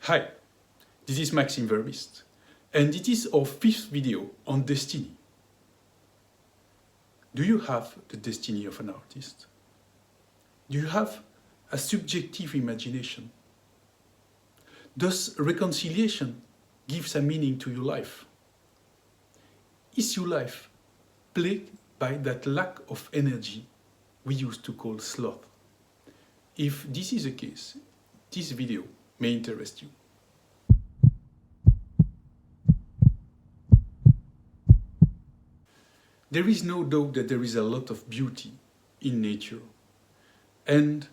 Hi, this is Maxim Verbist, and it is our 5th video on Destiny. Do you have the destiny of an artist? Do you have a subjective imagination? Does reconciliation give a meaning to your life? Is your life plagued by that lack of energy we used to call sloth? If this is the case, this video may interest you. There is no doubt that there is a lot of beauty in nature, and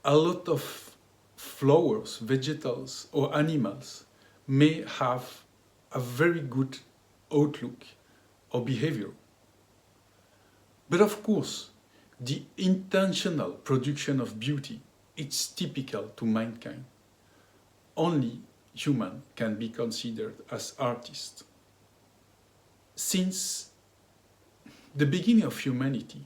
a lot of flowers, vegetables or animals may have a very good outlook or behavior. But of course, the intentional production of beauty is typical to mankind. Only human can be considered as artists. Since the beginning of humanity,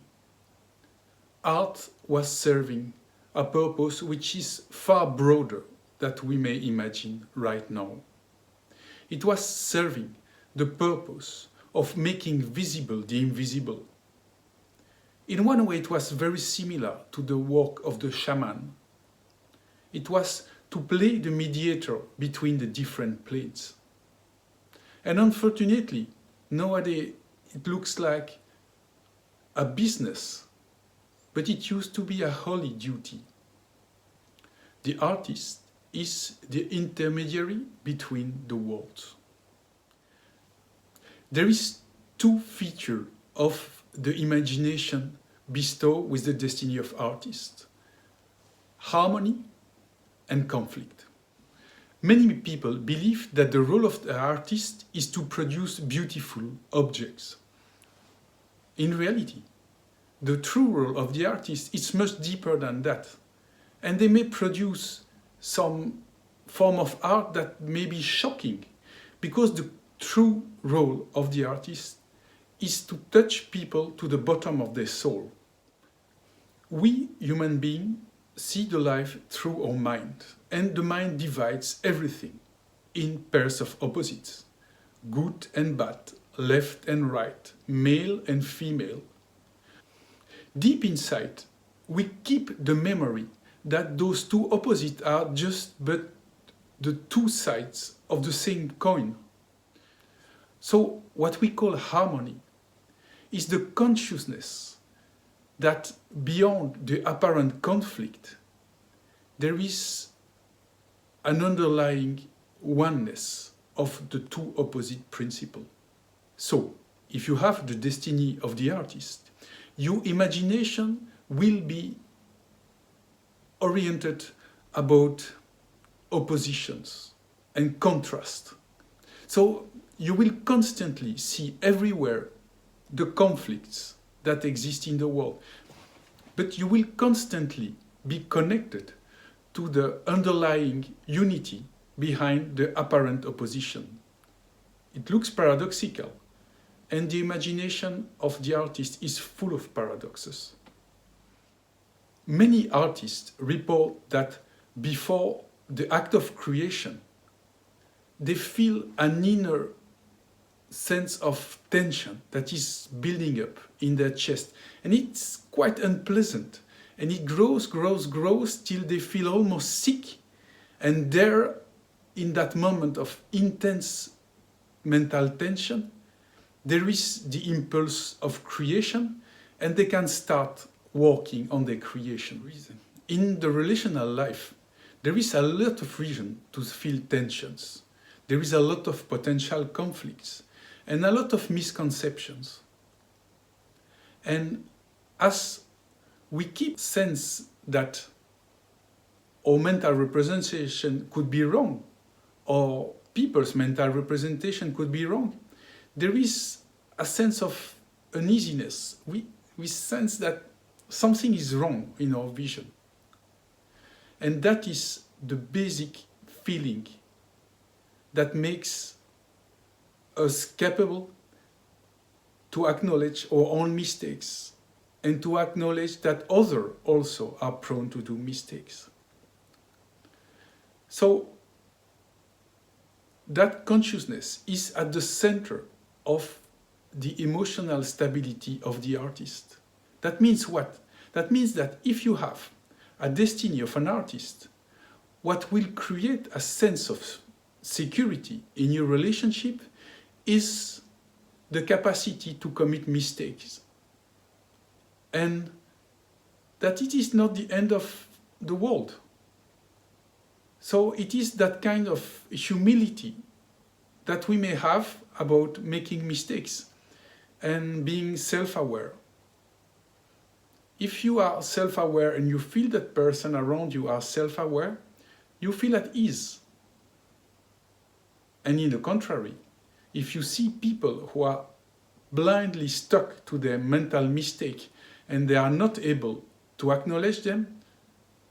art was serving a purpose which is far broader than we may imagine right now. It was serving the purpose of making visible the invisible. In one way, it was very similar to the work of the shaman. It was to play the mediator between the different planes. And unfortunately, nowadays it looks like a business, but it used to be a holy duty. The artist is the intermediary between the worlds. There is two features of the imagination bestowed with the destiny of artists: harmony and conflict. Many people believe that the role of the artist is to produce beautiful objects. In reality, the true role of the artist is much deeper than that, and they may produce some form of art that may be shocking, because the true role of the artist is to touch people to the bottom of their soul. We human beings see the life through our mind, and the mind divides everything in pairs of opposites: good and bad, left and right, male and female. Deep inside, we keep the memory that those two opposites are just but the two sides of the same coin. So what we call harmony is the consciousness that beyond the apparent conflict, there is an underlying oneness of the two opposite principles. So, if you have the destiny of the artist, your imagination will be oriented about oppositions and contrast. So, you will constantly see everywhere the conflicts that exist in the world, but you will constantly be connected to the underlying unity behind the apparent opposition. It looks paradoxical, and the imagination of the artist is full of paradoxes. Many artists report that before the act of creation, they feel an inner sense of tension that is building up in their chest, and it's quite unpleasant, and it grows till they feel almost sick. And there, in that moment of intense mental tension, there is the impulse of creation, and they can start working on their creation. In the relational life, there is a lot of reason to feel tensions. There is a lot of potential conflicts and a lot of misconceptions. And as we keep sense that our mental representation could be wrong, or people's mental representation could be wrong, there is a sense of uneasiness. We sense that something is wrong in our vision. And that is the basic feeling that makes us capable to acknowledge our own mistakes and to acknowledge that others also are prone to do mistakes. So that consciousness is at the center of the emotional stability of the artist. That means what? That means that if you have a destiny of an artist, what will create a sense of security in your relationship is the capacity to commit mistakes. And that it is not the end of the world. So it is that kind of humility that we may have about making mistakes and being self-aware. If you are self-aware and you feel that person around you are self-aware, you feel at ease. And in the contrary, if you see people who are blindly stuck to their mental mistake and they are not able to acknowledge them,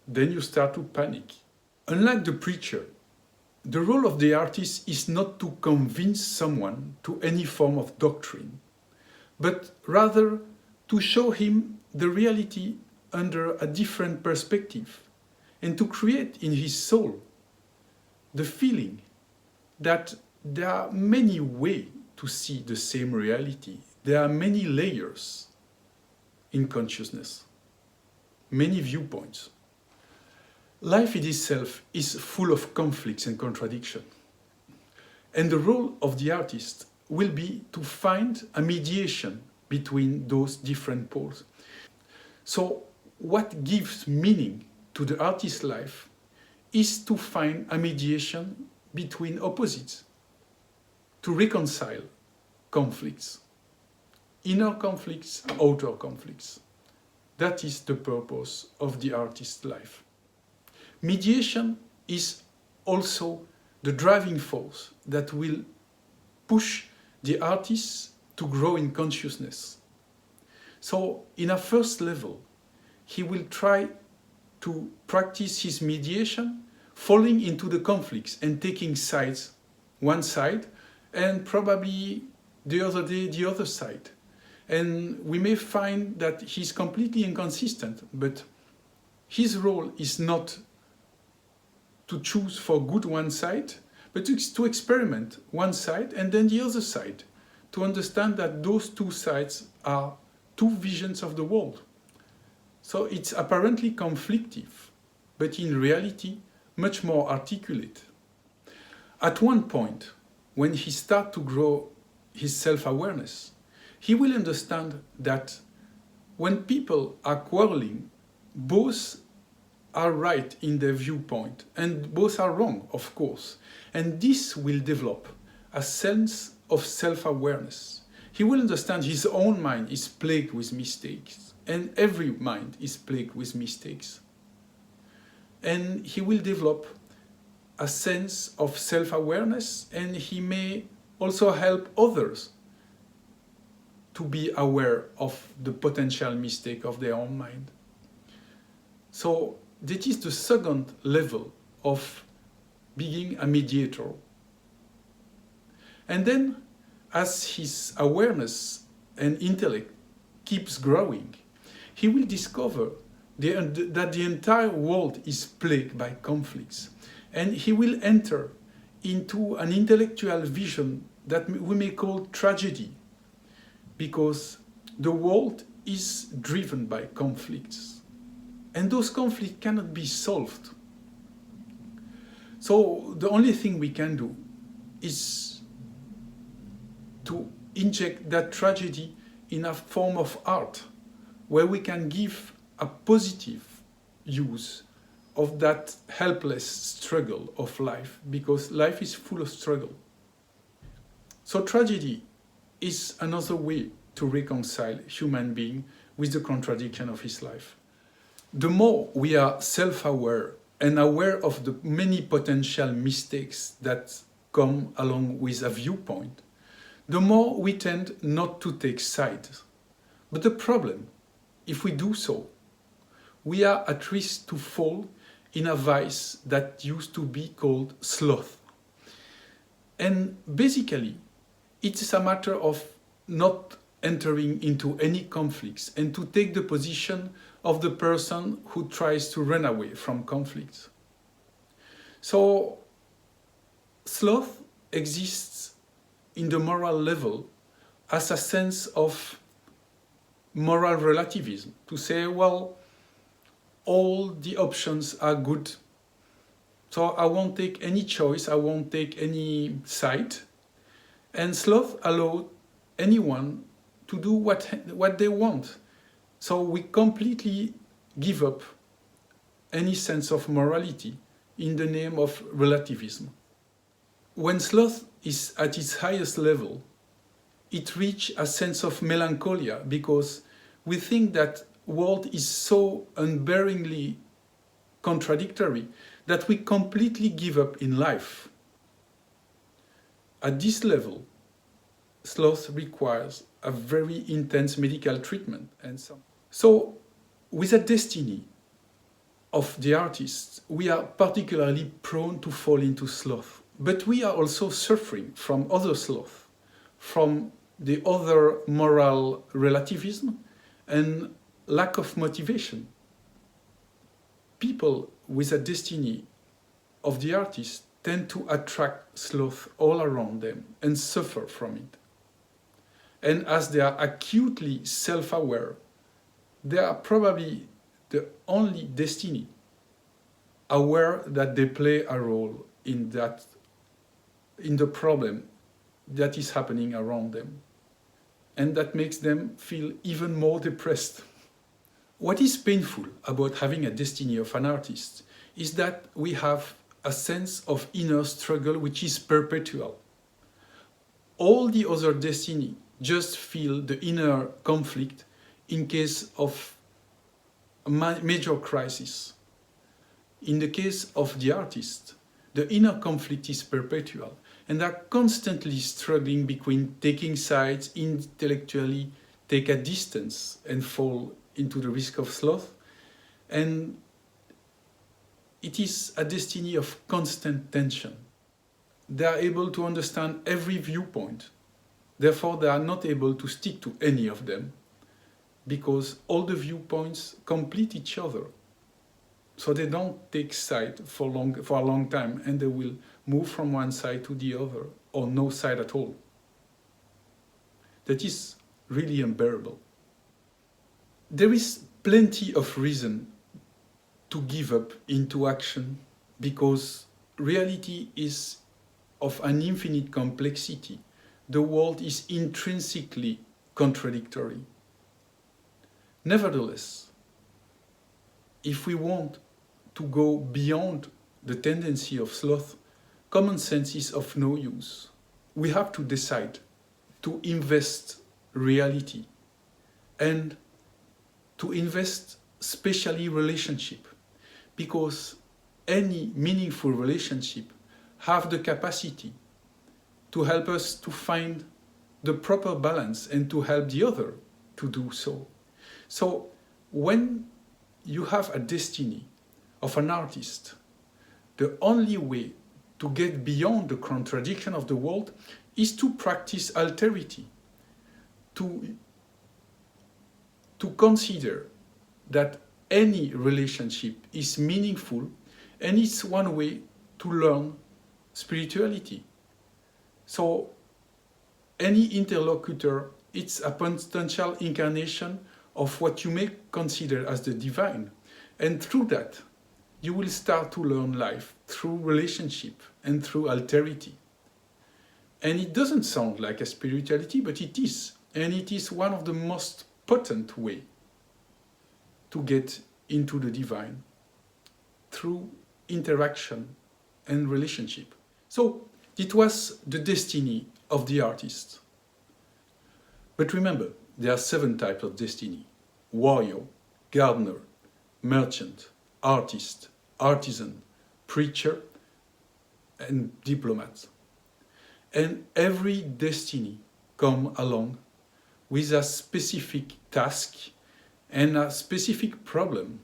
then you start to panic. Unlike the preacher, the role of the artist is not to convince someone to any form of doctrine, but rather to show him the reality under a different perspective and to create in his soul the feeling that there are many ways to see the same reality. There are many layers in consciousness, many viewpoints. Life in itself is full of conflicts and contradictions. And the role of the artist will be to find a mediation between those different poles. So what gives meaning to the artist's life is to find a mediation between opposites, to reconcile conflicts, inner conflicts, outer conflicts. That is the purpose of the artist's life. Mediation is also the driving force that will push the artist to grow in consciousness. So, in a first level, he will try to practice his mediation, falling into the conflicts and taking sides, one side, and probably the other day the other side. And we may find that he's completely inconsistent, but his role is not to choose for good one side, but to experiment one side and then the other side, to understand that those two sides are two visions of the world. So it's apparently conflictive, but in reality, much more articulate. At one point, when he starts to grow his self-awareness, he will understand that when people are quarreling, both are right in their viewpoint, and both are wrong, of course. And this will develop a sense of self-awareness. He will understand his own mind is plagued with mistakes, and every mind is plagued with mistakes. And he will develop a sense of self-awareness, and he may also help others to be aware of the potential mistake of their own mind. So that is the second level of being a mediator. And then, as his awareness and intellect keeps growing, he will discover that the entire world is plagued by conflicts. And he will enter into an intellectual vision that we may call tragedy, because the world is driven by conflicts. And those conflicts cannot be solved. So the only thing we can do is to inject that tragedy in a form of art, where we can give a positive use of that helpless struggle of life, because life is full of struggle. So tragedy is another way to reconcile human being with the contradiction of his life. The more we are self-aware and aware of the many potential mistakes that come along with a viewpoint, the more we tend not to take sides. But the problem, if we do so, we are at risk to fall in a vice that used to be called sloth. And basically, it is a matter of not entering into any conflicts and to take the position of the person who tries to run away from conflicts. So, sloth exists in the moral level as a sense of moral relativism, to say, well, all the options are good, so I won't take any choice, I won't take any side. And sloth allows anyone to do what they want. So we completely give up any sense of morality in the name of relativism. When sloth is at its highest level, it reaches a sense of melancholia because we think that world is so unbearingly contradictory that we completely give up in life. At this level, sloth requires a very intense medical treatment. So, with a destiny of the artist, we are particularly prone to fall into sloth. But we are also suffering from other sloth, from the other moral relativism and lack of motivation. People with a destiny of the artist tend to attract sloth all around them and suffer from it. And as they are acutely self-aware, they are probably the only destiny aware that they play a role in the problem that is happening around them. And that makes them feel even more depressed. What is painful about having a destiny of an artist is that we have a sense of inner struggle which is perpetual. All the other destiny just feel the inner conflict in case of a major crisis. In the case of the artist, the inner conflict is perpetual, and they're constantly struggling between taking sides, intellectually take a distance and fall into the risk of sloth, and it is a destiny of constant tension. They are able to understand every viewpoint, therefore they are not able to stick to any of them, because all the viewpoints complete each other. So they don't take side for a long time, and they will move from one side to the other, or no side at all. That is really unbearable. There is plenty of reason to give up into action, because reality is of an infinite complexity. The world is intrinsically contradictory. Nevertheless, if we want to go beyond the tendency of sloth, common sense is of no use. We have to decide to invest reality and to invest especially relationship, because any meaningful relationship have the capacity to help us to find the proper balance and to help the other to do so. So when you have a destiny of an artist, the only way to get beyond the contradiction of the world is to practice alterity, to consider that any relationship is meaningful, and it's one way to learn spirituality. So any interlocutor, it's a potential incarnation of what you may consider as the divine. And through that, you will start to learn life through relationship and through alterity. And it doesn't sound like a spirituality, but it is. And it is one of the most potent ways to get into the divine, through interaction and relationship. So it was the destiny of the artist. But remember, there are 7 types of destiny: warrior, gardener, merchant, artist, artisan, preacher, and diplomat. And every destiny comes along with a specific task and a specific problem.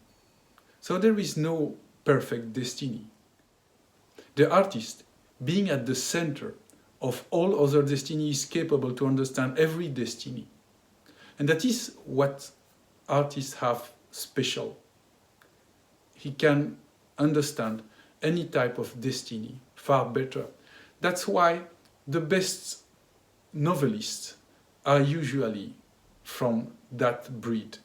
So there is no perfect destiny. The artist, being at the center of all other destiny, is capable to understand every destiny. And that is what artists have special. He can understand any type of destiny far better. That's why the best novelists are usually from that breed.